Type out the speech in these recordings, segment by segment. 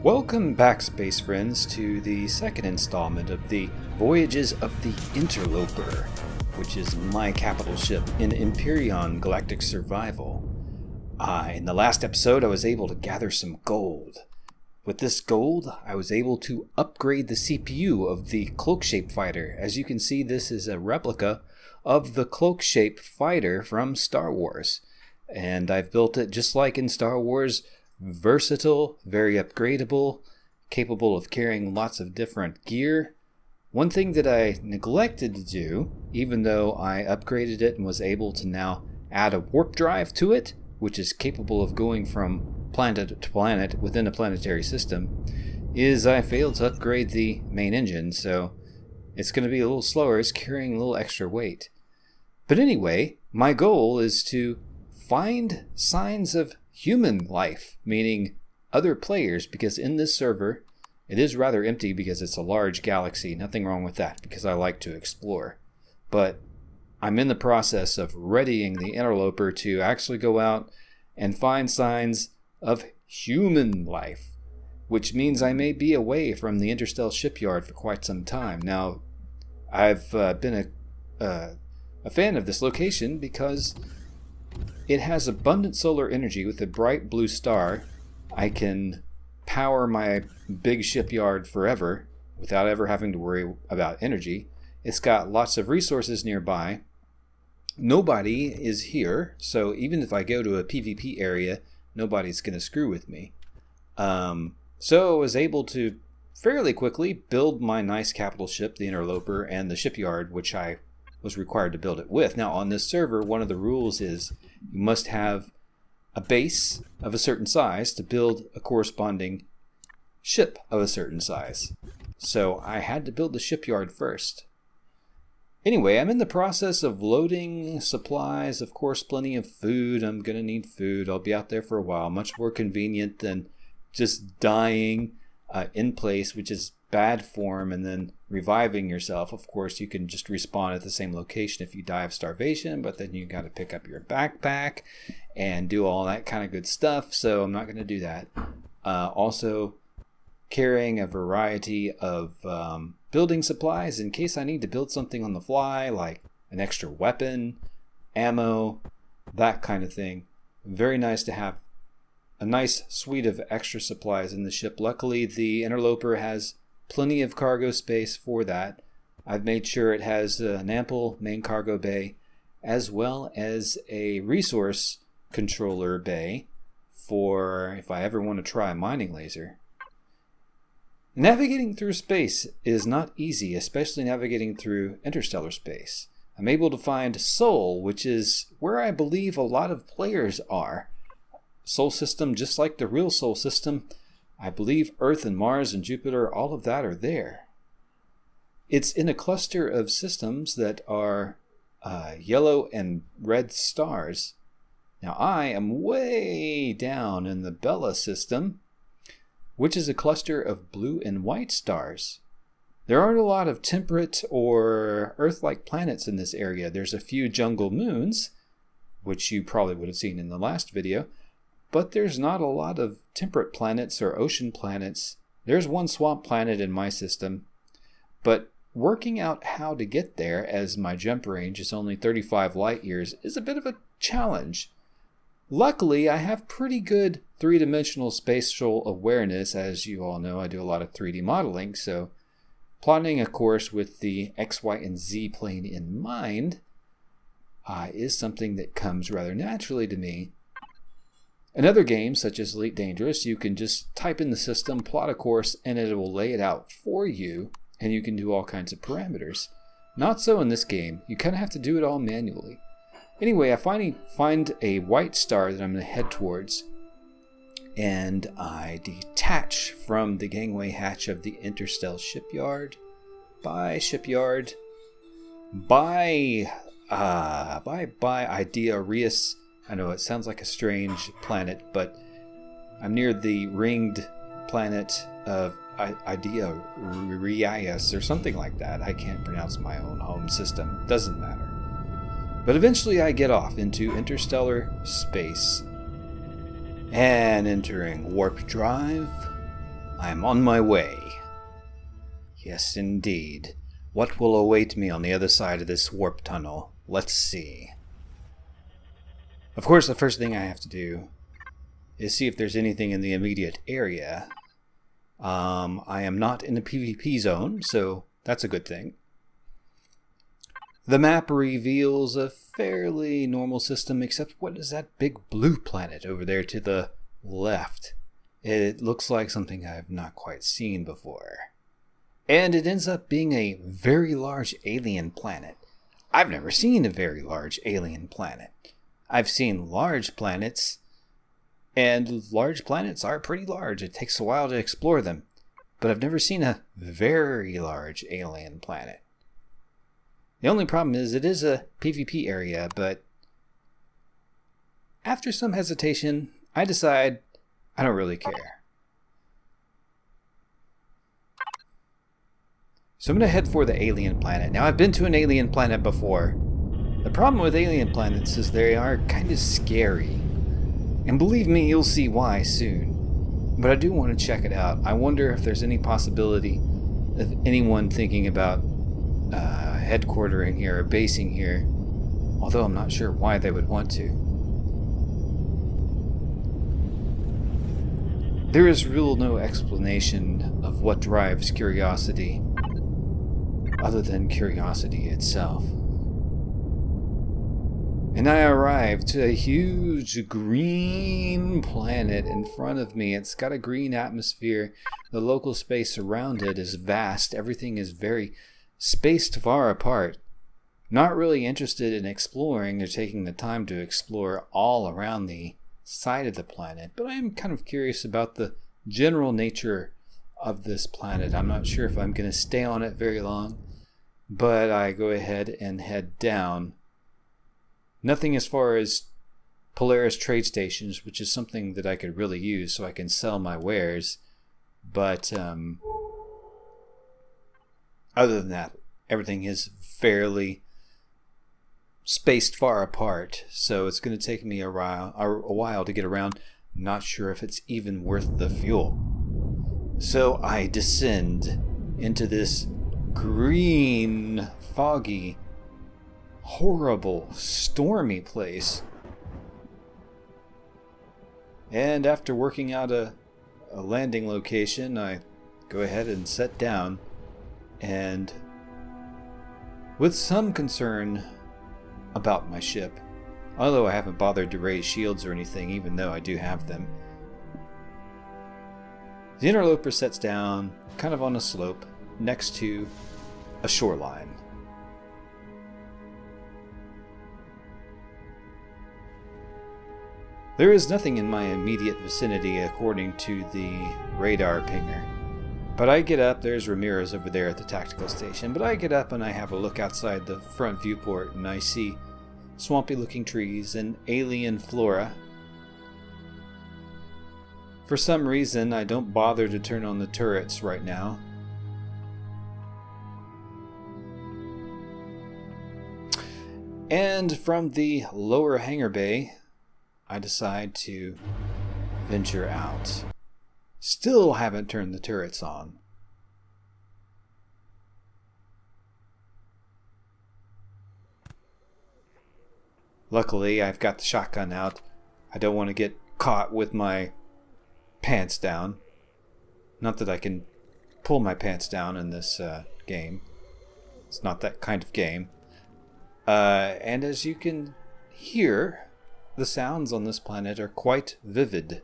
Welcome back, space friends, to the second installment of the Voyages of the Interloper, which is my capital ship in Empyrean Galactic Survival. In the last episode, I was able to gather some gold. With this gold, I was able to upgrade the CPU of the Cloak-Shape fighter. As you can see, this is a replica of the Cloak-Shape fighter from Star Wars. And I've built it just like in Star Wars, versatile, very upgradable, capable of carrying lots of different gear. One thing that I neglected to do, even though I upgraded it and was able to now add a warp drive to it, which is capable of going from planet to planet within a planetary system, is I failed to upgrade the main engine, so it's going to be a little slower. It's carrying a little extra weight. But anyway, my goal is to find signs of human life, meaning other players, because in this server, it is rather empty because it's a large galaxy. Nothing wrong with that, because I like to explore. But I'm in the process of readying the Interloper to actually go out and find signs of human life, which means I may be away from the Interstellar shipyard for quite some time. Now, I've been a fan of this location because it has abundant solar energy with a bright blue star. I can power my big shipyard forever without ever having to worry about energy. It's got lots of resources nearby. Nobody is here, so even if I go to a PvP area, nobody's going to screw with me. So I was able to fairly quickly build my nice capital ship, the Interloper, and the shipyard, which I was required to build it with. Now, on this server, one of the rules is you must have a base of a certain size to build a corresponding ship of a certain size. So I had to build the shipyard first. Anyway, I'm in the process of loading supplies. Of course, plenty of food. I'm going to need food. I'll be out there for a while. Much more convenient than just dying in place, which is bad form, and then reviving yourself. Of course, you can just respawn at the same location if you die of starvation, but then you got to pick up your backpack and do all that kind of good stuff, so I'm not going to do that. Also, carrying a variety of building supplies in case I need to build something on the fly, like an extra weapon, ammo, that kind of thing. Very nice to have a nice suite of extra supplies in the ship. Luckily, the Interloper has plenty of cargo space for that. I've made sure it has an ample main cargo bay as well as a resource controller bay for if I ever want to try a mining laser. Navigating through space is not easy, especially navigating through interstellar space. I'm able to find Sol, which is where I believe a lot of players are. Sol system, just like the real Sol system, I believe Earth and Mars and Jupiter, all of that are there. It's in a cluster of systems that are yellow and red stars. Now I am way down in the Bella system, which is a cluster of blue and white stars. There aren't a lot of temperate or Earth-like planets in this area. There's a few jungle moons, which you probably would have seen in the last video, but there's not a lot of temperate planets or ocean planets. There's one swamp planet in my system, but working out how to get there, as my jump range is only 35 light years, is a bit of a challenge. Luckily, I have pretty good three-dimensional spatial awareness. As you all know, I do a lot of 3D modeling, so plotting a course with the X, Y, and Z plane in mind is something that comes rather naturally to me. In other games, such as Elite Dangerous, you can just type in the system, plot a course, and it will lay it out for you, and you can do all kinds of parameters. Not so in this game. You kind of have to do it all manually. Anyway, I finally find a white star that I'm going to head towards, and I detach from the gangway hatch of the Interstellar shipyard. Bye, shipyard. Bye, Idea Reus. I know it sounds like a strange planet, but I'm near the ringed planet of Idea Reus or something like that. I can't pronounce my own home system. Doesn't matter. But eventually I get off into interstellar space. And entering warp drive, I am on my way. Yes, indeed. What will await me on the other side of this warp tunnel? Let's see. Of course, the first thing I have to do is see if there's anything in the immediate area. I am not in the PvP zone, so that's a good thing. The map reveals a fairly normal system, except what is that big blue planet over there to the left? It looks like something I've not quite seen before. And it ends up being a very large alien planet. I've never seen a very large alien planet. I've seen large planets, and large planets are pretty large. It takes a while to explore them. But I've never seen a very large alien planet. The only problem is it is a PvP area, but after some hesitation, I decide I don't really care. So I'm going to head for the alien planet. Now, I've been to an alien planet before. The problem with alien planets is they are kind of scary. And believe me, you'll see why soon. But I do want to check it out. I wonder if there's any possibility of anyone thinking about headquartering here or basing here. Although I'm not sure why they would want to. There is real no explanation of what drives curiosity other than curiosity itself. And I arrived to a huge green planet in front of me. It's got a green atmosphere. The local space around it is vast. Everything is very spaced far apart. Not really interested in exploring or taking the time to explore all around the side of the planet, but I am kind of curious about the general nature of this planet. I'm not sure if I'm going to stay on it very long, but I go ahead and head down. Nothing as far as Polaris trade stations, which is something that I could really use so I can sell my wares, but other than that, everything is fairly spaced far apart, so it's going to take me a while to get around. Not sure if it's even worth the fuel. So I descend into this green, foggy, horrible, stormy place. And after working out a landing location, I go ahead and set down, and with some concern about my ship, although I haven't bothered to raise shields or anything, even though I do have them. The Interloper sets down kind of on a slope next to a shoreline. There is nothing in my immediate vicinity according to the radar pinger. But I get up, there's Ramirez over there at the tactical station, but I get up and I have a look outside the front viewport and I see swampy looking trees and alien flora. For some reason, I don't bother to turn on the turrets right now. And from the lower hangar bay, I decide to venture out. Still haven't turned the turrets on. Luckily, I've got the shotgun out. I don't want to get caught with my pants down. Not that I can pull my pants down in this game. It's not that kind of game. And as you can hear, the sounds on this planet are quite vivid.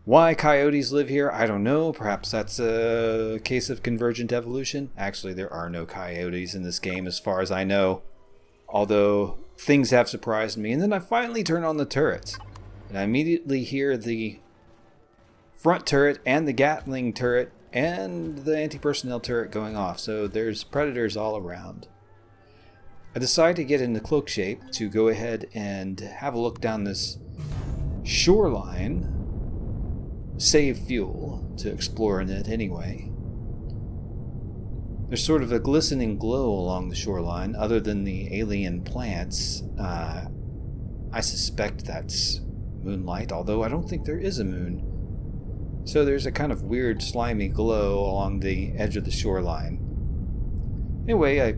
Why coyotes live here, I don't know. Perhaps that's a case of convergent evolution. Actually, there are no coyotes in this game as far as I know. Although, things have surprised me. And then I finally turn on the turrets. And I immediately hear the front turret and the Gatling turret and the anti-personnel turret going off. So there's predators all around. I decide to get into cloak shape to go ahead and have a look down this shoreline. Save fuel to explore in it anyway. There's sort of a glistening glow along the shoreline, other than the alien plants. I suspect that's moonlight, although I don't think there is a moon. So there's a kind of weird slimy glow along the edge of the shoreline. Anyway, I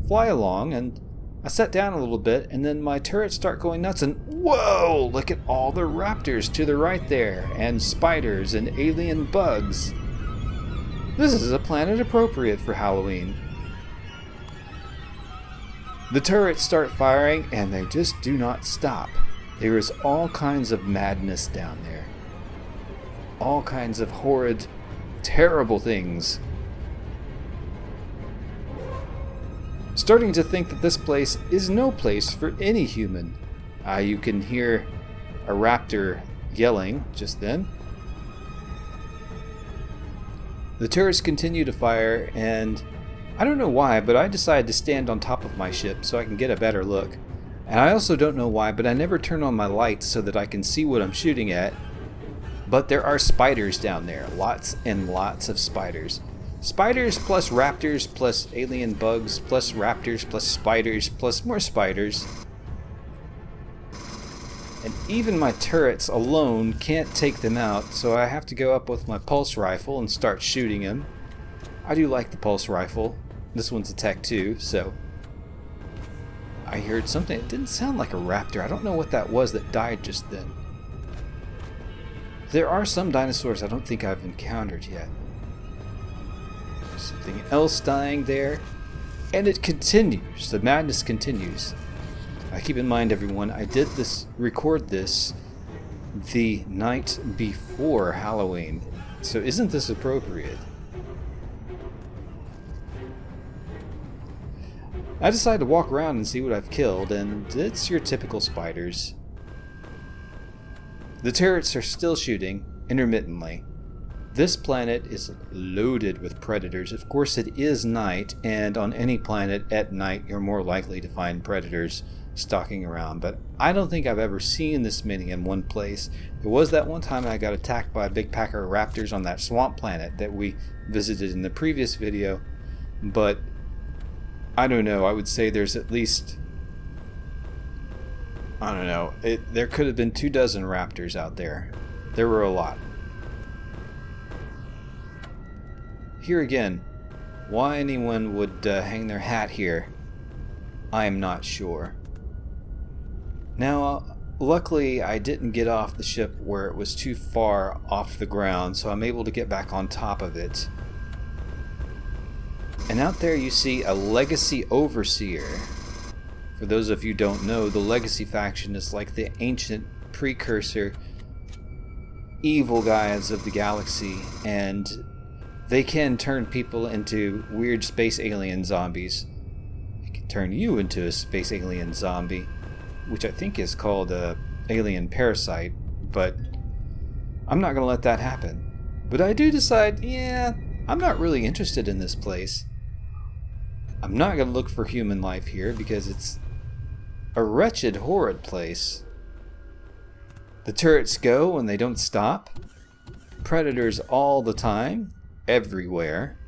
fly along and I set down a little bit, and then my turrets start going nuts, and whoa! Look at all the raptors to the right there, and spiders and alien bugs. This is a planet appropriate for Halloween. The turrets start firing, and they just do not stop. There is all kinds of madness down there. All kinds of horrid, terrible things. Starting to think that this place is no place for any human. You can hear a raptor yelling just then. The turrets continue to fire, and I don't know why, but I decided to stand on top of my ship so I can get a better look. And I also don't know why, but I never turn on my lights so that I can see what I'm shooting at. But there are spiders down there. Lots and lots of spiders. Spiders plus raptors plus alien bugs plus raptors plus spiders plus more spiders. And even my turrets alone can't take them out, so I have to go up with my pulse rifle and start shooting them. I do like the pulse rifle. This one's a Tech 2, so... I heard something. It didn't sound like a raptor. I don't know what that was that died just then. There are some dinosaurs I don't think I've encountered yet. Something else dying there, and it continues. The madness continues. Keep in mind, everyone, I did record this the night before Halloween, so isn't this appropriate? I decided to walk around and see what I've killed, and it's your typical spiders. The turrets are still shooting intermittently. This planet is loaded with predators. Of course, it is night, and on any planet at night you're more likely to find predators stalking around. But I don't think I've ever seen this many in one place. There was that one time I got attacked by a big pack of raptors on that swamp planet that we visited in the previous video. But I don't know. I would say there's at least... I don't know. There could have been 24 raptors out there. There were a lot. Here again, why anyone would hang their hat here, I am not sure. Now, luckily I didn't get off the ship where it was too far off the ground, so I'm able to get back on top of it. And out there you see a Legacy Overseer. For those of you who don't know, the Legacy faction is like the ancient precursor evil guys of the galaxy, and they can turn people into weird space alien zombies. They can turn you into a space alien zombie, which I think is called a alien parasite, but I'm not going to let that happen. But I do decide, yeah, I'm not really interested in this place. I'm not going to look for human life here because it's a wretched, horrid place. The turrets go and they don't stop. Predators all the time. Everywhere.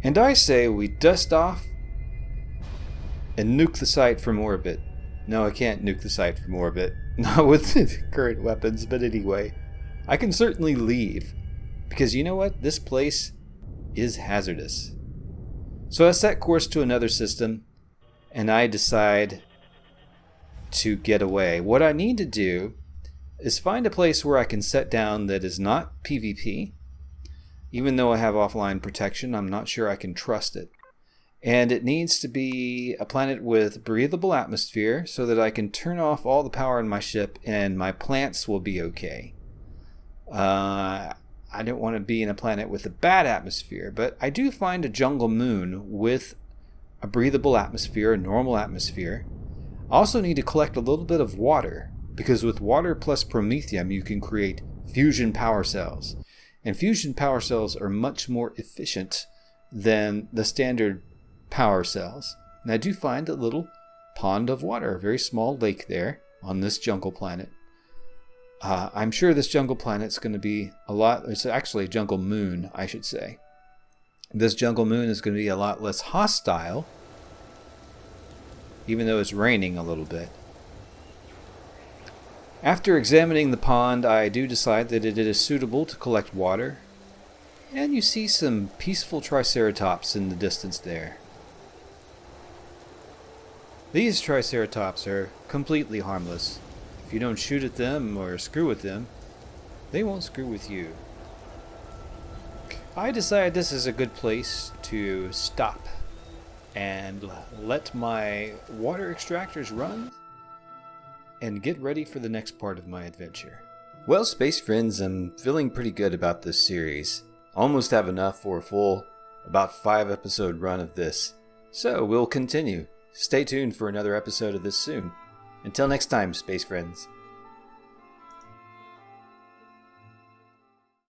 And I say we dust off and nuke the site from orbit. No, I can't nuke the site from orbit. Not with the current weapons, but anyway. I can certainly leave. Because you know what? This place is hazardous. So I set course to another system, and I decide to get away. What I need to do is find a place where I can set down that is not PvP. Even though I have offline protection, I'm not sure I can trust it. And it needs to be a planet with breathable atmosphere so that I can turn off all the power in my ship and my plants will be okay. I don't want to be in a planet with a bad atmosphere, but I do find a jungle moon with a breathable atmosphere, a normal atmosphere. I also need to collect a little bit of water, because with water plus promethium you can create fusion power cells. And fusion power cells are much more efficient than the standard power cells. And I do find a little pond of water, a very small lake there on this jungle planet. I'm sure this jungle planet's going to be a lot... It's actually a jungle moon, I should say. This jungle moon is going to be a lot less hostile even though it's raining a little bit. After examining the pond, I do decide that it is suitable to collect water, and you see some peaceful triceratops in the distance there. These triceratops are completely harmless. If you don't shoot at them or screw with them, they won't screw with you. I decided this is a good place to stop and let my water extractors run and get ready for the next part of my adventure. Well, space friends, I'm feeling pretty good about this series. Almost have enough for a full, about 5-episode run of this. So we'll continue. Stay tuned for another episode of this soon. Until next time, space friends.